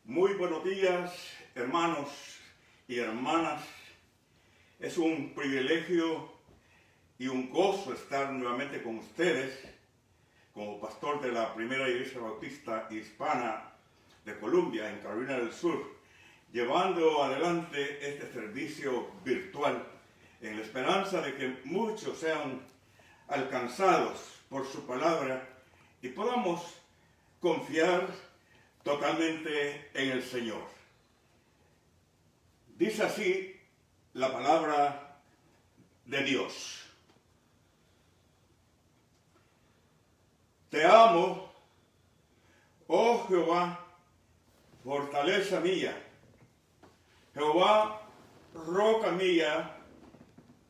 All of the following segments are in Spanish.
Muy buenos días, hermanos y hermanas. Es un privilegio y un gozo estar nuevamente con ustedes como pastor de la Primera Iglesia Bautista Hispana de Columbia, en Carolina del Sur, llevando adelante este servicio virtual en la esperanza de que muchos sean alcanzados por su palabra y podamos confiar totalmente en el Señor. Dice así la palabra de Dios. Te amo, oh Jehová, fortaleza mía, Jehová, roca mía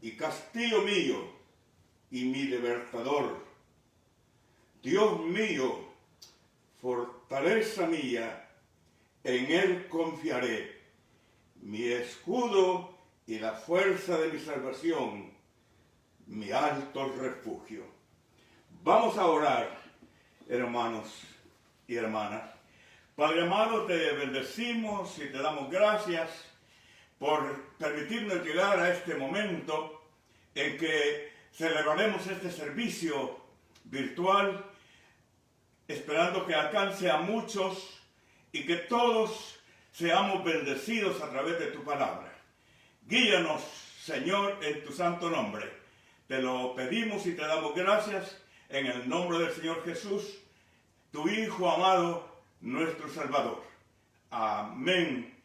y castillo mío y mi libertador. Dios mío, fortaleza mía, en él confiaré, mi escudo y la fuerza de mi salvación, mi alto refugio. Vamos a orar, hermanos y hermanas. Padre amado, te bendecimos y te damos gracias por permitirnos llegar a este momento en que celebraremos este servicio virtual, esperando que alcance a muchos y que todos seamos bendecidos a través de tu palabra. Guíanos, Señor, en tu santo nombre. Te lo pedimos y te damos gracias en el nombre del Señor Jesús, tu Hijo amado, nuestro Salvador. Amén.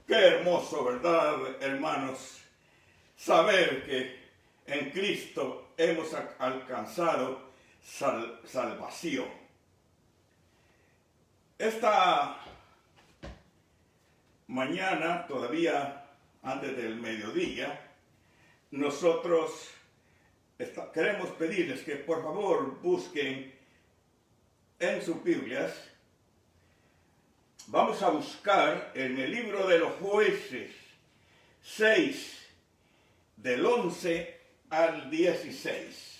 Qué hermoso, ¿verdad, hermanos? Saber que en Cristo hemos alcanzado salvación. Esta mañana, todavía antes del mediodía, nosotros queremos pedirles que por favor busquen en sus Biblias. Vamos a buscar en el libro de los Jueces 6, del 11 al 16.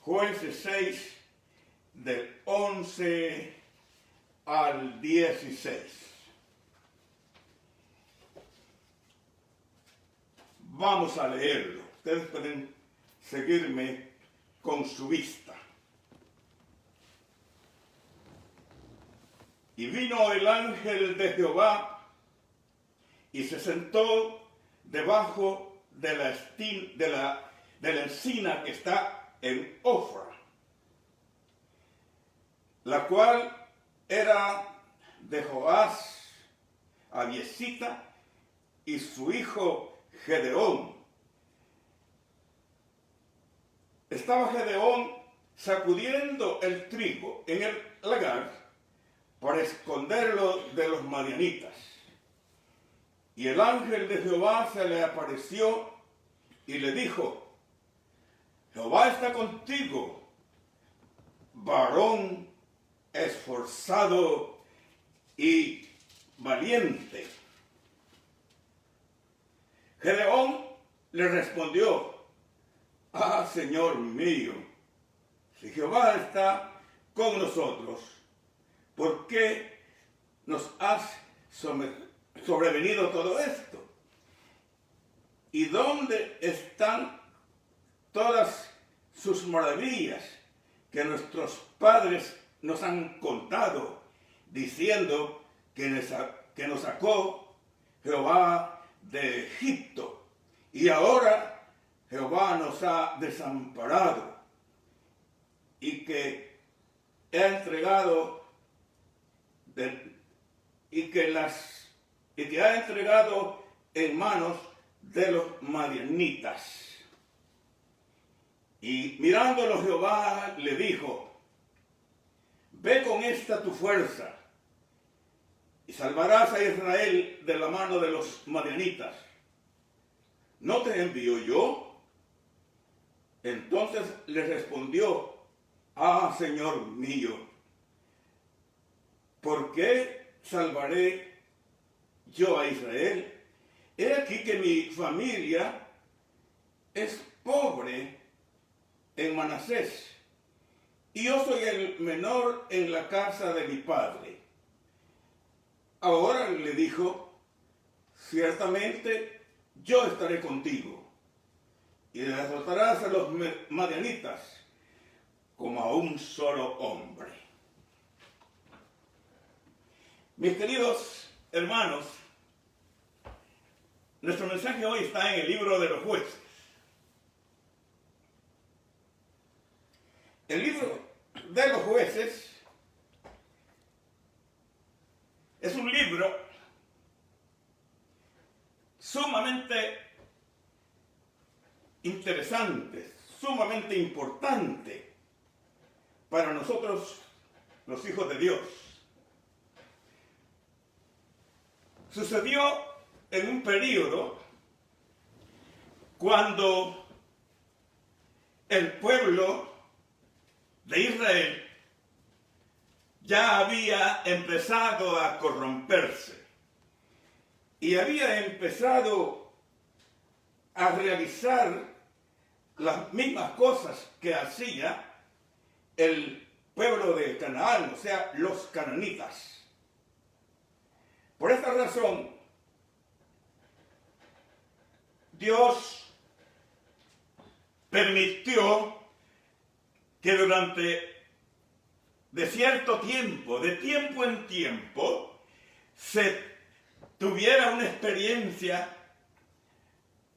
Jueces 6, del 11 al 16. Vamos a leerlo. Ustedes pueden seguirme con su vista. Y vino el ángel de Jehová y se sentó debajo de la encina que está en Ofra, la cual era de Joás, Abiesita, y su hijo Gedeón. Estaba Gedeón sacudiendo el trigo en el lagar para esconderlo de los madianitas. Y el ángel de Jehová se le apareció y le dijo: Jehová está contigo, varón esforzado y valiente. Gedeón le respondió: Señor mío, si Jehová está con nosotros, ¿por qué nos has sobrevenido todo esto? ¿Y dónde están todas sus maravillas que nuestros padres nos han contado, diciendo que nos sacó Jehová de Egipto, y ahora Jehová nos ha desamparado y que ha entregado en manos de los madianitas? Y mirándolo Jehová le dijo: Ve con esta tu fuerza y salvarás a Israel de la mano de los madianitas. ¿No te envío yo? Entonces le respondió: Señor mío, ¿por qué salvaré yo a Israel? He aquí que mi familia es pobre en Manasés, y yo soy el menor en la casa de mi padre. Ahora le dijo, ciertamente yo estaré contigo, y derrotarás a los madianitas como a un solo hombre. Mis queridos hermanos, nuestro mensaje hoy está en el libro de los Jueces. El libro de los Jueces es un libro sumamente interesante, sumamente importante para nosotros, los hijos de Dios. Sucedió en un periodo cuando el pueblo de Israel ya había empezado a corromperse y había empezado a realizar las mismas cosas que hacía el pueblo de Canaán, o sea, los cananitas. Por esta razón, Dios permitió que durante de cierto tiempo, de tiempo en tiempo, se tuviera una experiencia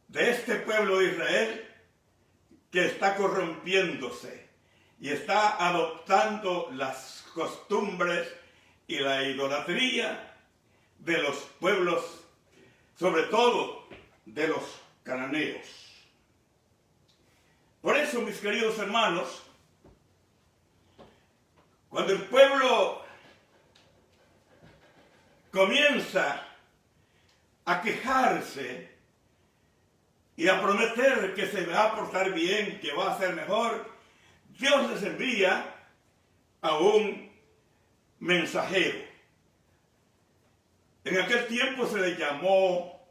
de este pueblo de Israel que está corrompiéndose y está adoptando las costumbres y la idolatría de los pueblos, sobre todo de los cananeos. Por eso, mis queridos hermanos, cuando el pueblo comienza a quejarse y a prometer que se va a portar bien, que va a ser mejor, Dios les envía a un mensajero. En aquel tiempo se le llamó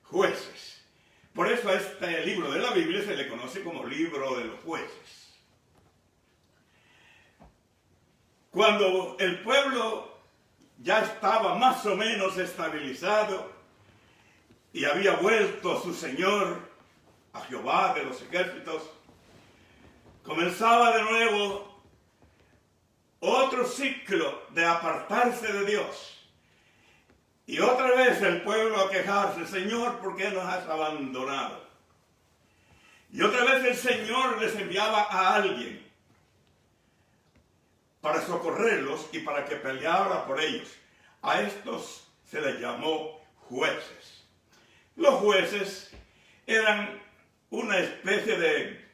jueces. Por eso a este libro de la Biblia se le conoce como libro de los jueces. Cuando el pueblo ya estaba más o menos estabilizado y había vuelto a su Señor, a Jehová de los ejércitos, comenzaba de nuevo otro ciclo de apartarse de Dios. Y otra vez el pueblo a quejarse, Señor, ¿por qué nos has abandonado? Y otra vez el Señor les enviaba a alguien para socorrerlos y para que peleara por ellos. A estos se les llamó jueces. Los jueces eran una especie de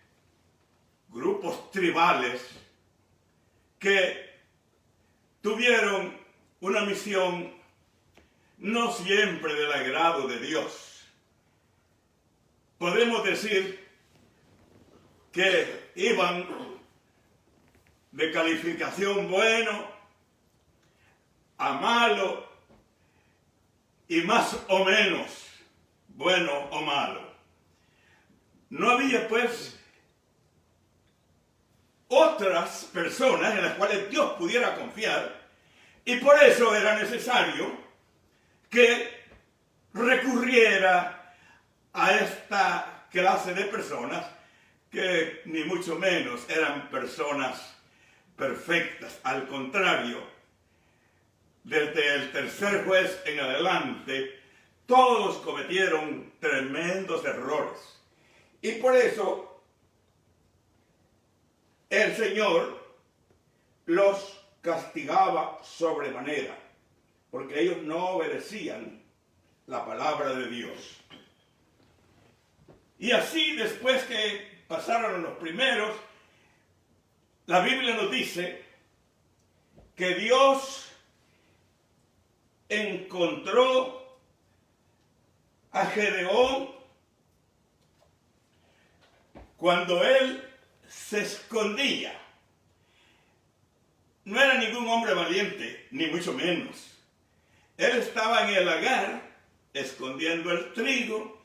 grupos tribales que tuvieron una misión no siempre del agrado de Dios. Podemos decir que iban de calificación bueno a malo y más o menos bueno o malo. No había pues otras personas en las cuales Dios pudiera confiar, y por eso era necesario que recurriera a esta clase de personas que ni mucho menos eran personas perfectas. Al contrario, desde el tercer juez en adelante, todos cometieron tremendos errores. Y por eso el Señor los castigaba sobremanera, porque ellos no obedecían la palabra de Dios. Y así, después que pasaron los primeros, la Biblia nos dice que Dios encontró a Gedeón cuando él se escondía. No era ningún hombre valiente, ni mucho menos. Él estaba en el lagar, escondiendo el trigo,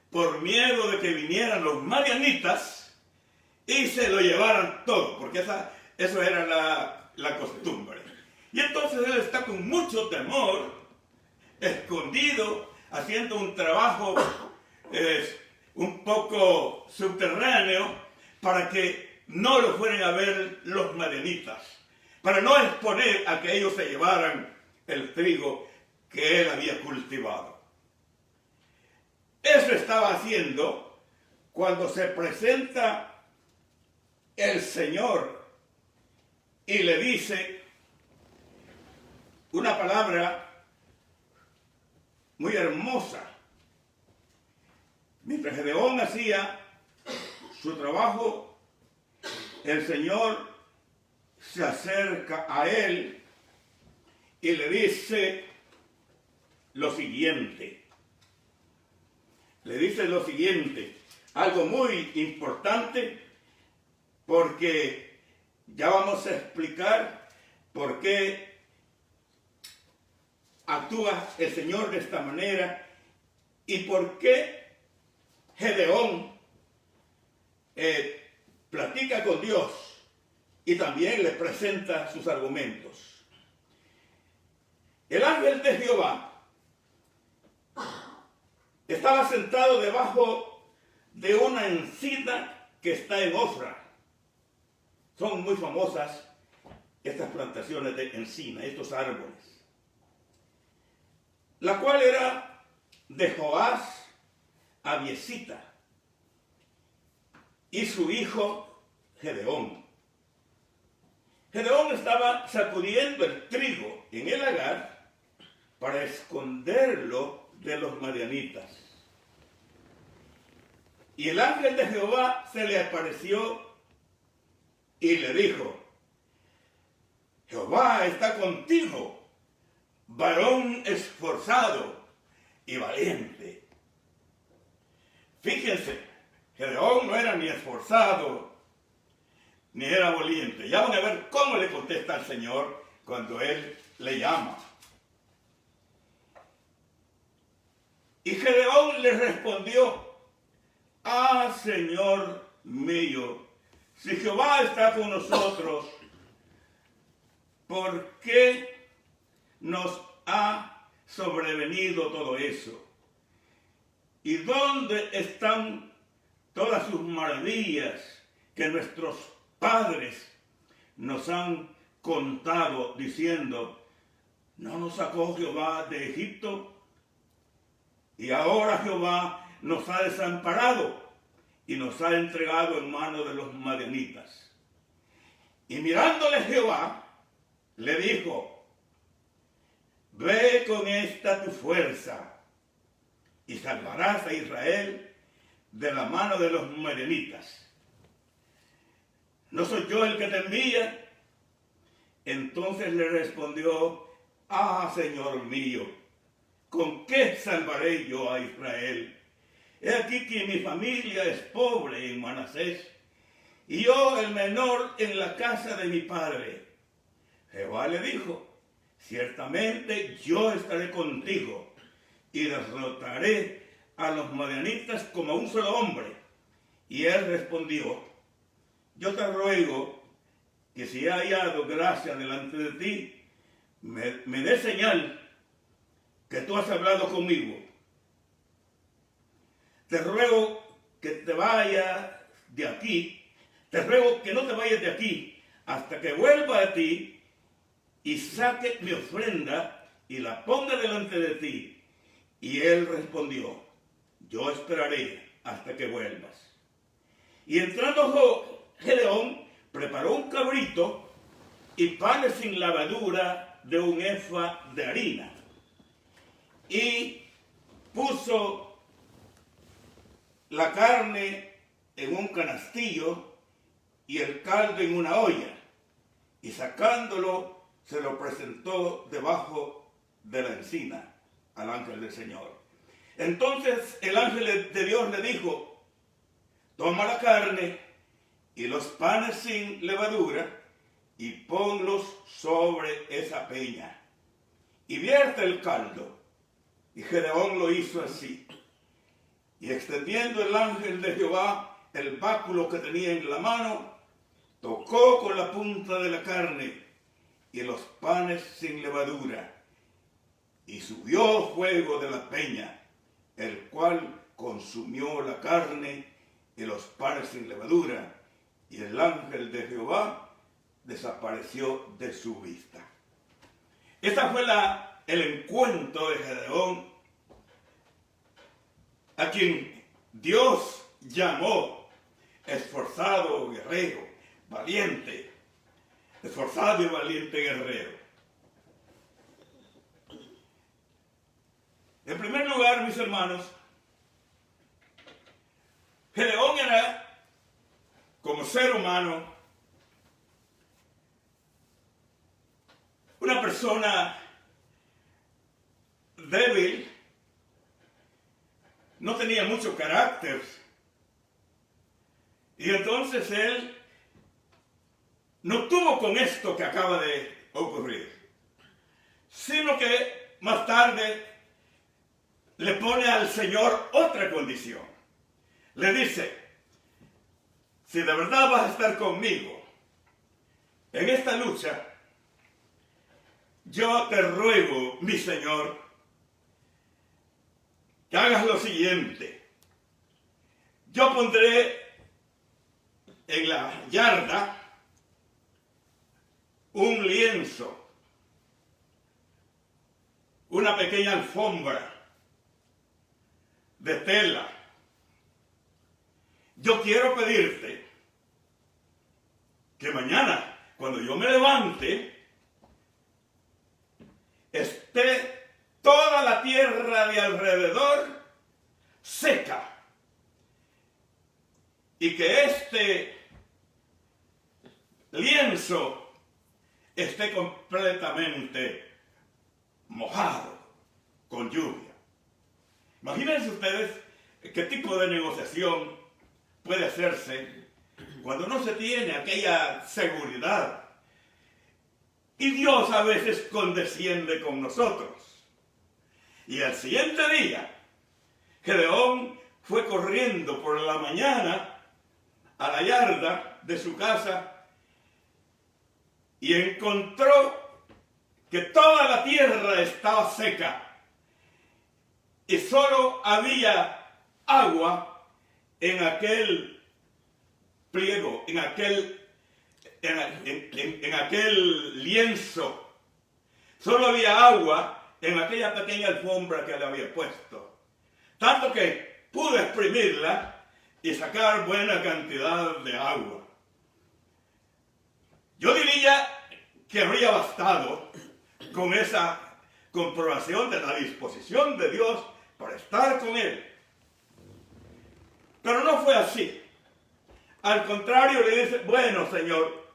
por miedo de que vinieran los madianitas y se lo llevaran todo, porque Eso era la costumbre. Y entonces él está con mucho temor, escondido, haciendo un trabajo un poco subterráneo para que no lo fueran a ver los madianitas, para no exponer a que ellos se llevaran el trigo que él había cultivado. Eso estaba haciendo cuando se presenta el Señor y le dice una palabra muy hermosa. Mientras Gedeón hacía su trabajo, el Señor se acerca a él y le dice lo siguiente. Le dice lo siguiente, algo muy importante, porque ya vamos a explicar por qué actúa el Señor de esta manera y por qué Gedeón platica con Dios y también le presenta sus argumentos. El ángel de Jehová estaba sentado debajo de una encina que está en Ofra. Son muy famosas estas plantaciones de encina, estos árboles. La cual era de Joás Abiesita y su hijo Gedeón. Gedeón estaba sacudiendo el trigo en el lagar para esconderlo de los madianitas. Y el ángel de Jehová se le apareció y le dijo: Jehová está contigo, varón esforzado y valiente. Fíjense, Gedeón no era ni esforzado, ni era valiente. Ya van a ver cómo le contesta al Señor cuando Él le llama. Y Gedeón le respondió: Ah, Señor mío, si Jehová está con nosotros, ¿por qué nos ha sobrevenido todo eso? ¿Y dónde están todas sus maravillas que nuestros padres nos han contado diciendo: ¿no nos sacó Jehová de Egipto? Y ahora Jehová nos ha desamparado y nos ha entregado en manos de los madianitas. Y mirándole Jehová, le dijo: Ve con esta tu fuerza y salvarás a Israel de la mano de los madianitas. ¿No soy yo el que te envía? Entonces le respondió: Ah, Señor mío, ¿con qué salvaré yo a Israel? He aquí que mi familia es pobre en Manasés, y yo el menor en la casa de mi padre. Jehová le dijo: Ciertamente yo estaré contigo, y derrotaré a los madianitas como un solo hombre. Y él respondió: Yo te ruego que si he hallado gracia delante de ti, me dé señal que tú has hablado conmigo. Te ruego que te vayas de aquí, te ruego que no te vayas de aquí hasta que vuelva a ti y saque mi ofrenda y la ponga delante de ti. Y él respondió: Yo esperaré hasta que vuelvas. Y entrando Gedeón, preparó un cabrito y panes sin levadura de un efa de harina. Y puso la carne en un canastillo y el caldo en una olla. Y sacándolo, se lo presentó debajo de la encina al ángel del Señor. Entonces el ángel de Dios le dijo: Toma la carne y los panes sin levadura y ponlos sobre esa peña y vierte el caldo. Y Gedeón lo hizo así. Y extendiendo el ángel de Jehová el báculo que tenía en la mano, tocó con la punta de la carne y los panes sin levadura, y subió fuego de la peña, el cual consumió la carne y los panes sin levadura, y el ángel de Jehová desapareció de su vista. Este fue el encuentro de Gedeón, a quien Dios llamó esforzado guerrero, valiente, esforzado y valiente guerrero. En primer lugar, mis hermanos, Gedeón era, como ser humano, una persona débil, no tenía mucho carácter, y entonces él no tuvo con esto que acaba de ocurrir, sino que más tarde le pone al Señor otra condición. Le dice: si de verdad vas a estar conmigo en esta lucha, yo te ruego, mi Señor, que hagas lo siguiente. Yo pondré en la yarda un lienzo, una pequeña alfombra de tela. Yo quiero pedirte que mañana, cuando yo me levante, esté toda la tierra de alrededor seca, y que este lienzo esté completamente mojado con lluvia. Imagínense ustedes qué tipo de negociación puede hacerse cuando no se tiene aquella seguridad. Y Dios a veces condesciende con nosotros. Y al siguiente día, Gedeón fue corriendo por la mañana a la yarda de su casa y encontró que toda la tierra estaba seca y solo había agua en aquel pliego, en aquel lienzo. Solo había agua en aquella pequeña alfombra que le había puesto. Tanto que pudo exprimirla y sacar buena cantidad de agua. Yo diría que habría bastado con esa comprobación de la disposición de Dios para estar con él. Pero no fue así. Al contrario, le dice: bueno, Señor,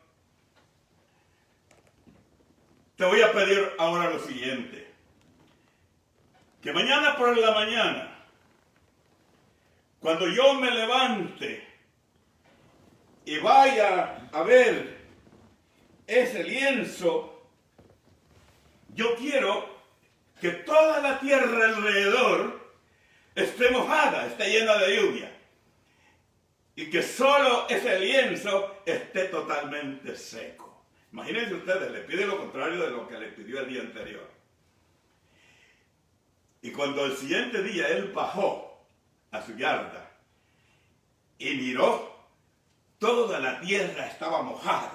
te voy a pedir ahora lo siguiente: que mañana por la mañana, cuando yo me levante y vaya a ver ese lienzo, yo quiero que toda la tierra alrededor esté mojada, esté llena de lluvia, y que solo ese lienzo esté totalmente seco. Imagínense ustedes, le pide lo contrario de lo que le pidió el día anterior. Y cuando el siguiente día él bajó a su yarda y miró, toda la tierra estaba mojada,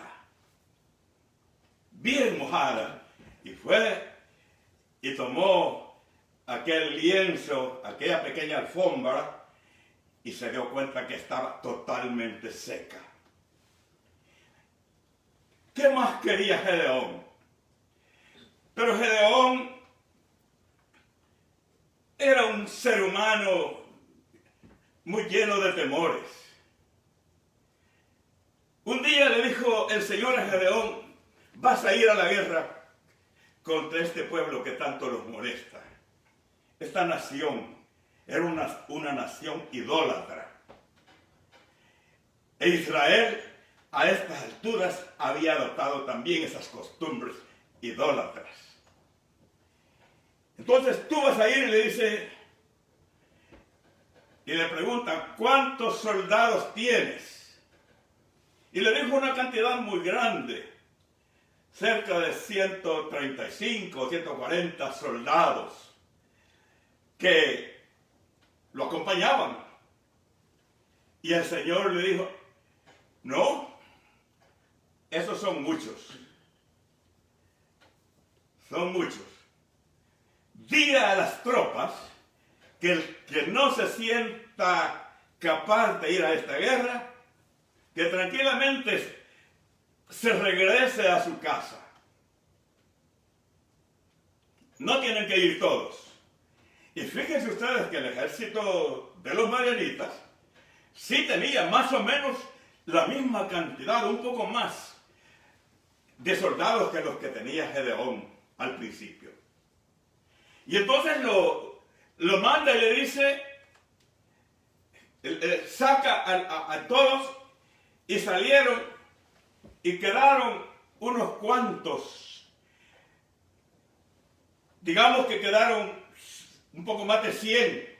bien mojada, y fue y tomó aquel lienzo, aquella pequeña alfombra, y se dio cuenta que estaba totalmente seca. ¿Qué más quería Gedeón? Pero Gedeón era un ser humano muy lleno de temores. Un día le dijo el Señor a Gedeón: vas a ir a la guerra contra este pueblo que tanto los molesta. Esta nación era una nación idólatra. E Israel a estas alturas había adoptado también esas costumbres idólatras. Entonces tú vas a ir y le dice, y le preguntan: ¿cuántos soldados tienes? Y le dijo una cantidad muy grande, cerca de 135, 140 soldados que lo acompañaban. Y el Señor le dijo, no, esos son muchos. Son muchos. Diga a las tropas que el que no se sienta capaz de ir a esta guerra, que tranquilamente se regrese a su casa. No tienen que ir todos. Y fíjense ustedes que el ejército de los madianitas sí tenía más o menos la misma cantidad, un poco más, de soldados que los que tenía Gedeón al principio. Y entonces lo manda y le dice, saca a todos, y salieron y quedaron unos cuantos, digamos que quedaron un poco más de 100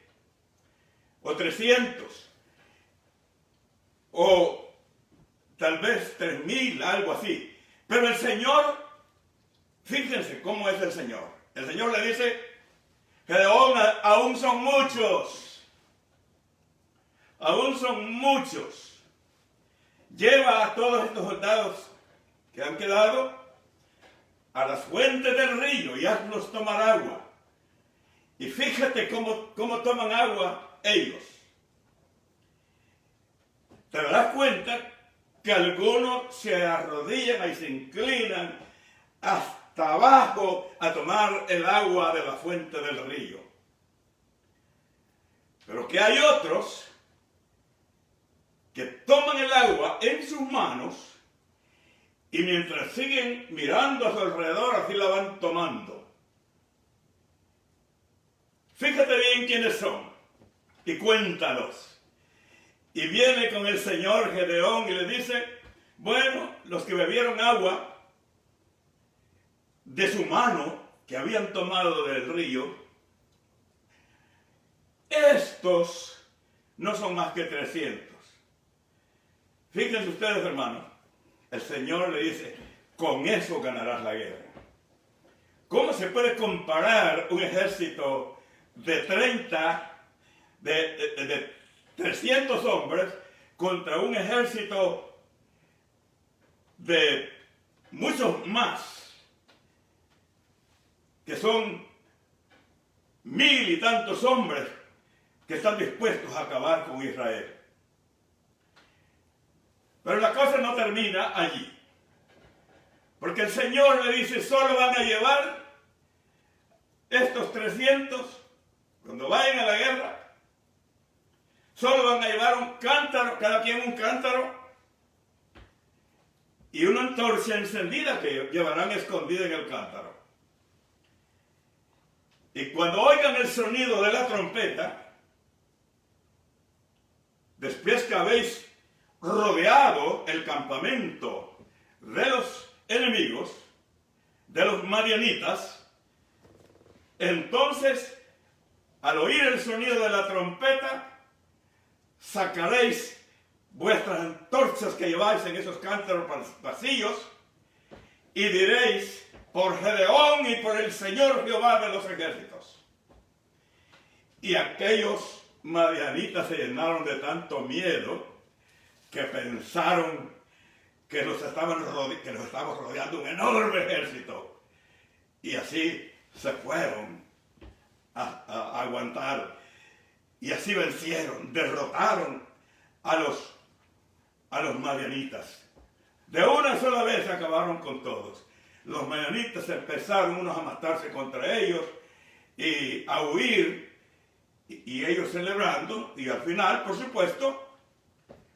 o 300 o tal vez 3000, algo así. Pero el Señor, fíjense cómo es el Señor. El Señor le dice, Gedeón, aún son muchos. Aún son muchos. Lleva a todos estos soldados que han quedado a las fuentes del río y hazlos tomar agua. Y fíjate cómo toman agua ellos. Te darás cuenta que algunos se arrodillan y se inclinan hasta abajo a tomar el agua de la fuente del río. Pero que hay otros que toman el agua en sus manos y mientras siguen mirando a su alrededor, así la van tomando. Fíjate bien quiénes son y cuéntalos. Y viene con el señor Gedeón y le dice, bueno, los que bebieron agua de su mano, que habían tomado del río, estos no son más que 300. Fíjense ustedes, hermanos, el Señor le dice, con eso ganarás la guerra. ¿Cómo se puede comparar un ejército de 300 hombres contra un ejército de muchos más, que son 1000 y tantos hombres que están dispuestos a acabar con Israel? Pero la cosa no termina allí, porque el Señor le dice, solo van a llevar estos 300, cuando vayan a la guerra, solo van a llevar un cántaro, cada quien un cántaro, y una antorcha encendida que llevarán escondida en el cántaro. Y cuando oigan el sonido de la trompeta, después que habéis rodeado el campamento de los enemigos, de los madianitas, entonces, al oír el sonido de la trompeta, sacaréis vuestras antorchas que lleváis en esos cántaros vacíos y diréis, por Gedeón y por el Señor Jehová de los ejércitos. Y aquellos madianitas se llenaron de tanto miedo que pensaron que nos estaba rodeando un enorme ejército. Y así se fueron a aguantar. Y así vencieron, derrotaron a los madianitas. De una sola vez acabaron con todos. Los madianitas empezaron unos a matarse contra ellos y a huir, y ellos celebrando, y al final, por supuesto,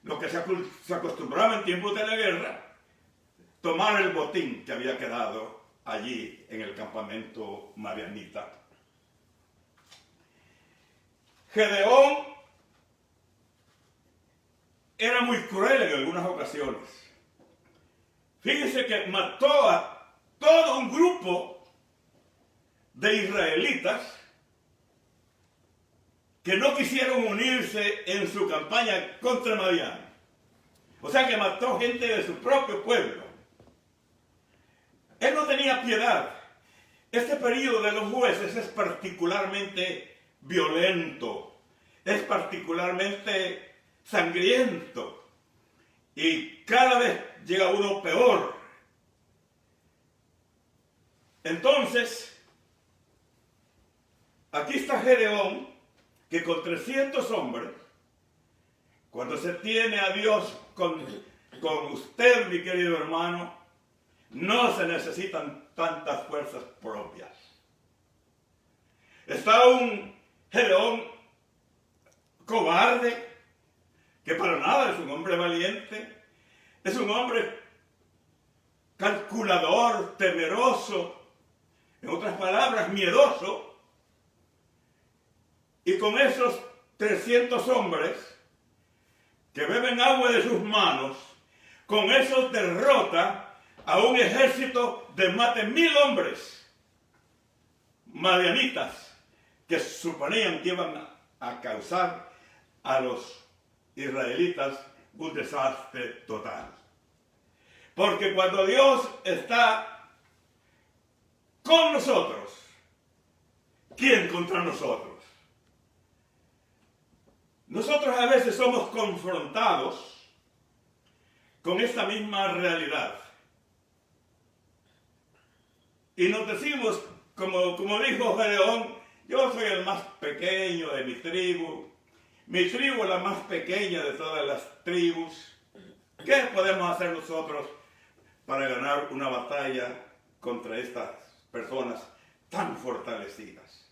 lo que se acostumbraba en tiempos de la guerra, tomar el botín que había quedado allí en el campamento madianita. Gedeón era muy cruel en algunas ocasiones. Fíjense que mató a todo un grupo de israelitas que no quisieron unirse en su campaña contra Madián. O sea que mató gente de su propio pueblo. Él no tenía piedad. Este periodo de los jueces es particularmente violento, es particularmente sangriento y cada vez llega uno peor. Entonces, aquí está Gedeón, que con 300 hombres, cuando se tiene a Dios con usted, mi querido hermano, no se necesitan tantas fuerzas propias. Está un Gedeón cobarde, que para nada es un hombre valiente, es un hombre calculador, temeroso, en otras palabras, miedoso, y con esos 300 hombres que beben agua de sus manos, con esos derrota a un ejército de más de 1000 hombres madianitas que suponían que iban a causar a los israelitas un desastre total. Porque cuando Dios está con nosotros, ¿quién contra nosotros? Nosotros a veces somos confrontados con esta misma realidad. Y nos decimos, como dijo Gedeón, yo soy el más pequeño de mi tribu es la más pequeña de todas las tribus. ¿Qué podemos hacer nosotros para ganar una batalla contra estas personas tan fortalecidas?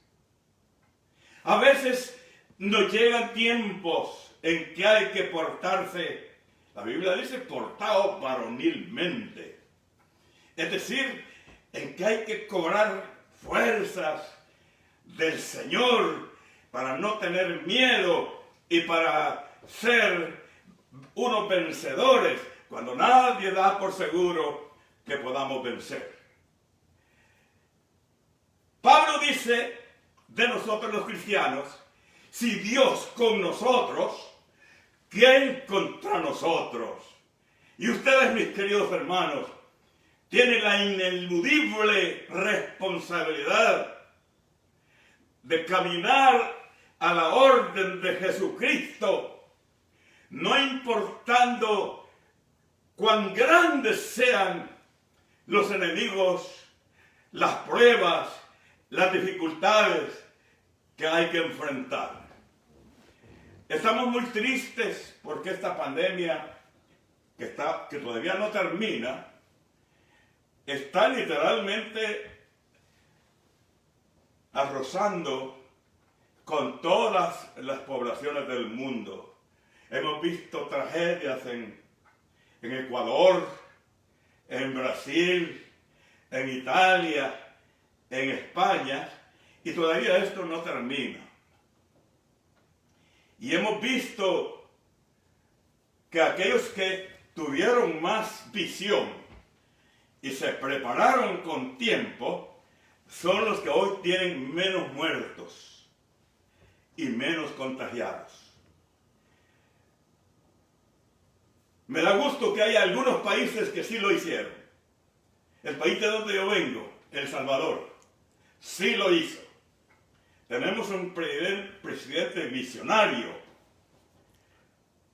A veces nos llegan tiempos en que hay que portarse, la Biblia dice, portado varonilmente. Es decir, en que hay que cobrar fuerzas del Señor para no tener miedo y para ser unos vencedores cuando nadie da por seguro que podamos vencer. Pablo dice de nosotros los cristianos, si Dios con nosotros, ¿quién contra nosotros? Y ustedes, mis queridos hermanos, tienen la ineludible responsabilidad de caminar a la orden de Jesucristo, no importando cuán grandes sean los enemigos, las pruebas, las dificultades que hay que enfrentar. Estamos muy tristes porque esta pandemia que todavía no termina, está literalmente arrasando con todas las poblaciones del mundo. Hemos visto tragedias en Ecuador, en Brasil, en Italia, en España, y todavía esto no termina. Y hemos visto que aquellos que tuvieron más visión y se prepararon con tiempo son los que hoy tienen menos muertos y menos contagiados. Me da gusto que haya algunos países que sí lo hicieron. El país de donde yo vengo, El Salvador, sí lo hizo. Tenemos un presidente visionario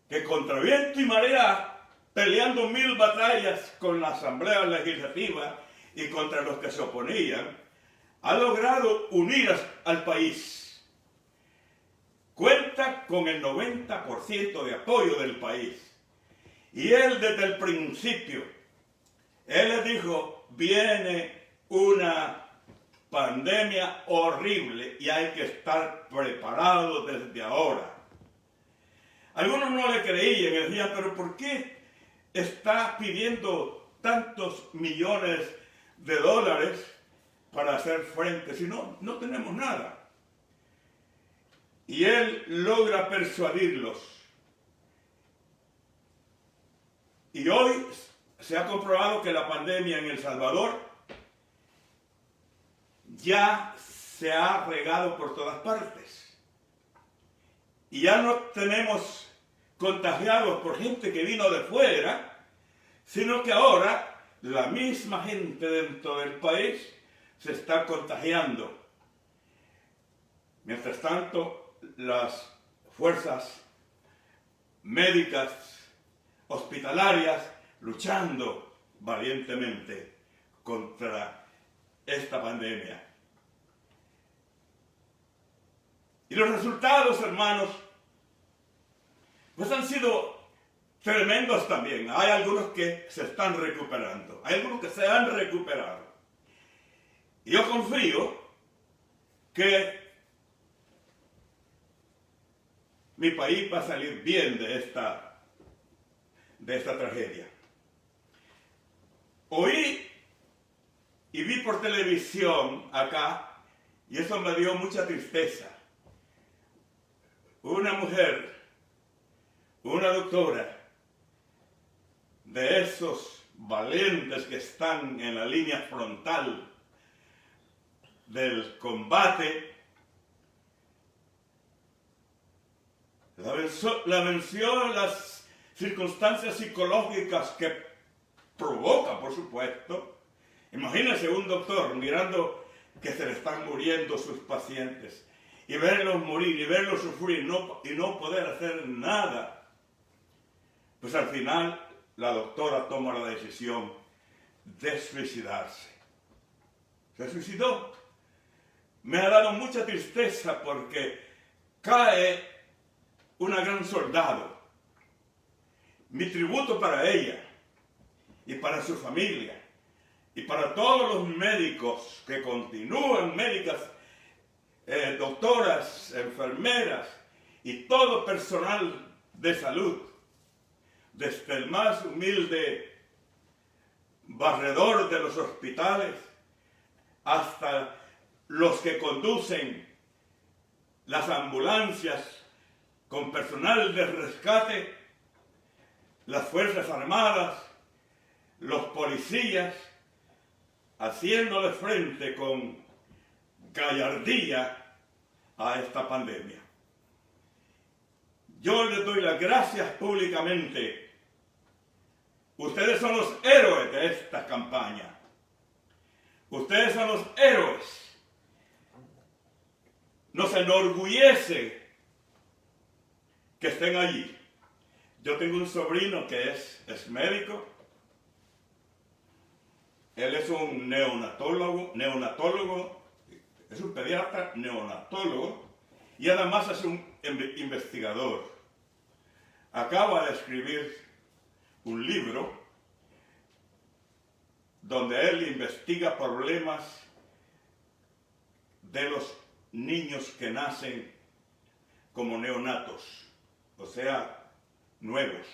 que contra viento y marea, peleando 1000 batallas con la Asamblea Legislativa y contra los que se oponían, ha logrado unir al país. Cuenta con el 90% de apoyo del país. Y él desde el principio, él le dijo, viene una pandemia horrible y hay que estar preparados desde ahora. Algunos no le creían y decían, pero ¿por qué está pidiendo tantos millones de dólares para hacer frente si no tenemos nada? Y él logra persuadirlos. Y hoy se ha comprobado que la pandemia en El Salvador ya se ha regado por todas partes. Y ya no tenemos contagiados por gente que vino de fuera, sino que ahora la misma gente dentro del país se está contagiando. Mientras tanto, las fuerzas médicas, hospitalarias, luchando valientemente contra esta pandemia. Y los resultados, hermanos, pues han sido tremendos también. Hay algunos que se están recuperando, hay algunos que se han recuperado. Y yo confío que mi país va a salir bien de esta tragedia. Oí y vi por televisión acá, y eso me dio mucha tristeza. Una mujer, una doctora, de esos valientes que están en la línea frontal del combate, la venció las circunstancias psicológicas que provoca, por supuesto. Imagínense un doctor mirando que se le están muriendo sus pacientes y verlos morir y verlos sufrir y no poder hacer nada. Pues al final la doctora toma la decisión de suicidarse. Se suicidó. Me ha dado mucha tristeza porque cae una gran soldado. Mi tributo para ella y para su familia y para todos los médicos que continúan, médicas, doctoras, enfermeras y todo personal de salud, desde el más humilde barredor de los hospitales hasta los que conducen las ambulancias con personal de rescate, las Fuerzas Armadas, los policías, haciéndole frente con gallardía a esta pandemia. Yo les doy las gracias públicamente. Ustedes son los héroes de esta campaña. Ustedes son los héroes. Nos enorgullece que estén allí. Yo tengo un sobrino que es médico. Él es un neonatólogo, es un pediatra neonatólogo y además es un investigador. Acaba de escribir un libro donde él investiga problemas de los niños que nacen como neonatos, o sea, nuevos.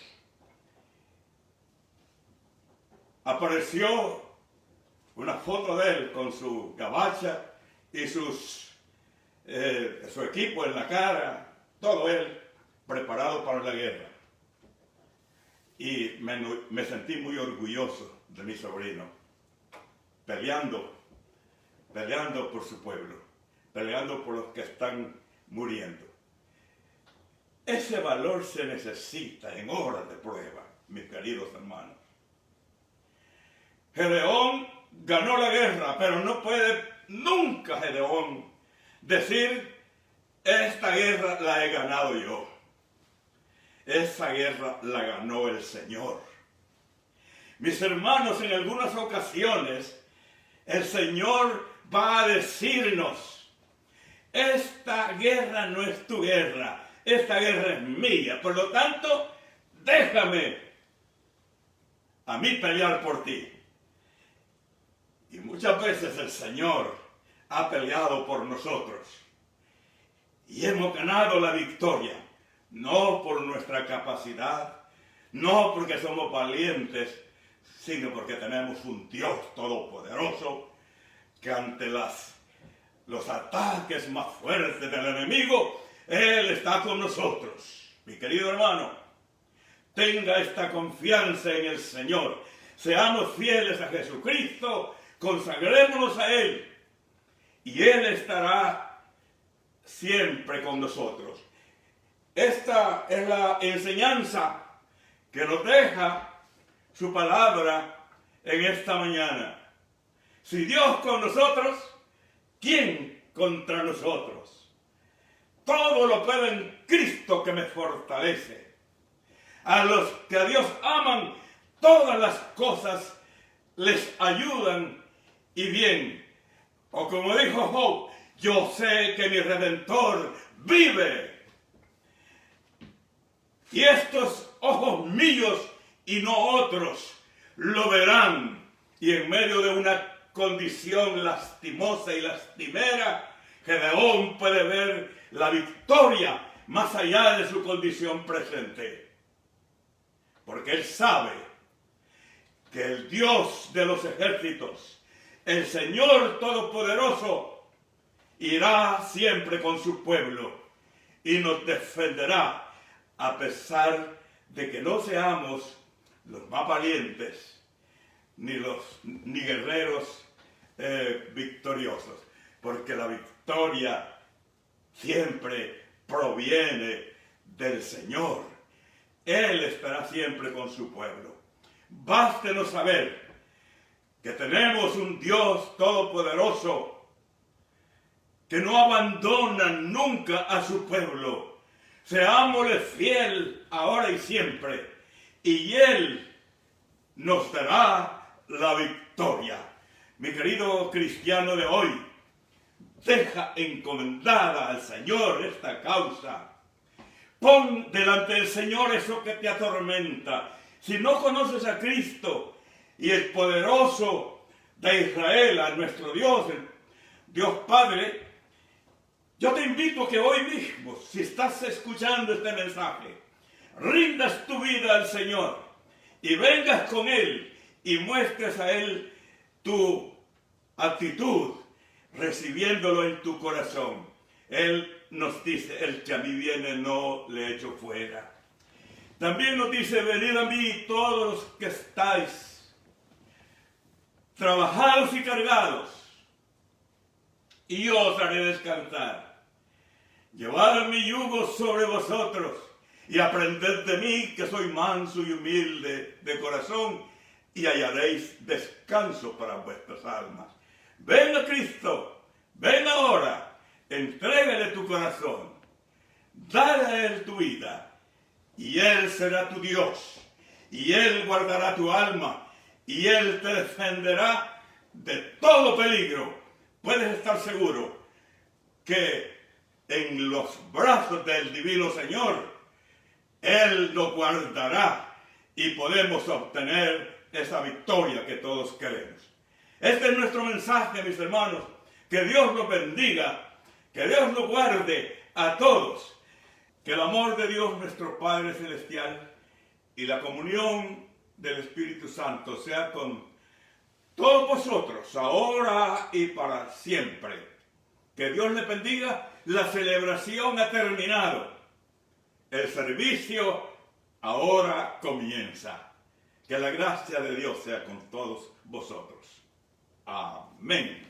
Apareció una foto de él con su gabacha y su equipo en la cara, todo él preparado para la guerra. Y me sentí muy orgulloso de mi sobrino, peleando por su pueblo, peleando por los que están muriendo. Ese valor se necesita en horas de prueba, mis queridos hermanos. Gedeón ganó la guerra, pero no puede nunca Gedeón decir, esta guerra la he ganado yo. Esa guerra la ganó el Señor. Mis hermanos, en algunas ocasiones, el Señor va a decirnos, esta guerra no es tu guerra, esta guerra es mía, por lo tanto, déjame a mí pelear por ti. Y muchas veces el Señor ha peleado por nosotros. Y hemos ganado la victoria. No por nuestra capacidad, no porque somos valientes, sino porque tenemos un Dios todopoderoso que ante los ataques más fuertes del enemigo, Él está con nosotros. Mi querido hermano, tenga esta confianza en el Señor. Seamos fieles a Jesucristo, consagrémonos a Él y Él estará siempre con nosotros. Esta es la enseñanza que nos deja su palabra en esta mañana. Si Dios con nosotros, ¿quién contra nosotros? Todo lo puedo en Cristo que me fortalece. A los que a Dios aman, todas las cosas les ayudan y bien. O como dijo Job, yo sé que mi Redentor vive. Y estos ojos míos y no otros lo verán. Y en medio de una condición lastimosa y lastimera, Gedeón puede ver la victoria más allá de su condición presente. Porque él sabe que el Dios de los ejércitos, el Señor Todopoderoso, irá siempre con su pueblo y nos defenderá, a pesar de que no seamos los más valientes ni guerreros victoriosos, porque la victoria siempre proviene del Señor. Él estará siempre con su pueblo. Bástenos saber que tenemos un Dios todopoderoso que no abandona nunca a su pueblo. Seámosle fiel ahora y siempre, y Él nos dará la victoria. Mi querido cristiano de hoy, deja encomendada al Señor esta causa. Pon delante del Señor eso que te atormenta. Si no conoces a Cristo y el poderoso de Israel, a nuestro Dios, el Dios Padre, yo te invito a que hoy mismo, si estás escuchando este mensaje, rindas tu vida al Señor y vengas con Él y muestres a Él tu actitud, recibiéndolo en tu corazón. Él nos dice, el que a mí viene no le echo fuera. También nos dice, venid a mí todos los que estáis trabajados y cargados, y yo os haré descansar. Llevad mi yugo sobre vosotros y aprended de mí, que soy manso y humilde de corazón, y hallaréis descanso para vuestras almas. Ven a Cristo, ven ahora, entrégale tu corazón, dale a Él tu vida, y Él será tu Dios, y Él guardará tu alma, y Él te defenderá de todo peligro. Puedes estar seguro que en los brazos del divino Señor, Él nos guardará y podemos obtener esa victoria que todos queremos. Este es nuestro mensaje, mis hermanos. Que Dios los bendiga, que Dios los guarde a todos. Que el amor de Dios, nuestro Padre Celestial, y la comunión del Espíritu Santo sea con todos vosotros, ahora y para siempre. Que Dios les bendiga. La celebración ha terminado. El servicio ahora comienza. Que la gracia de Dios sea con todos vosotros. Amén.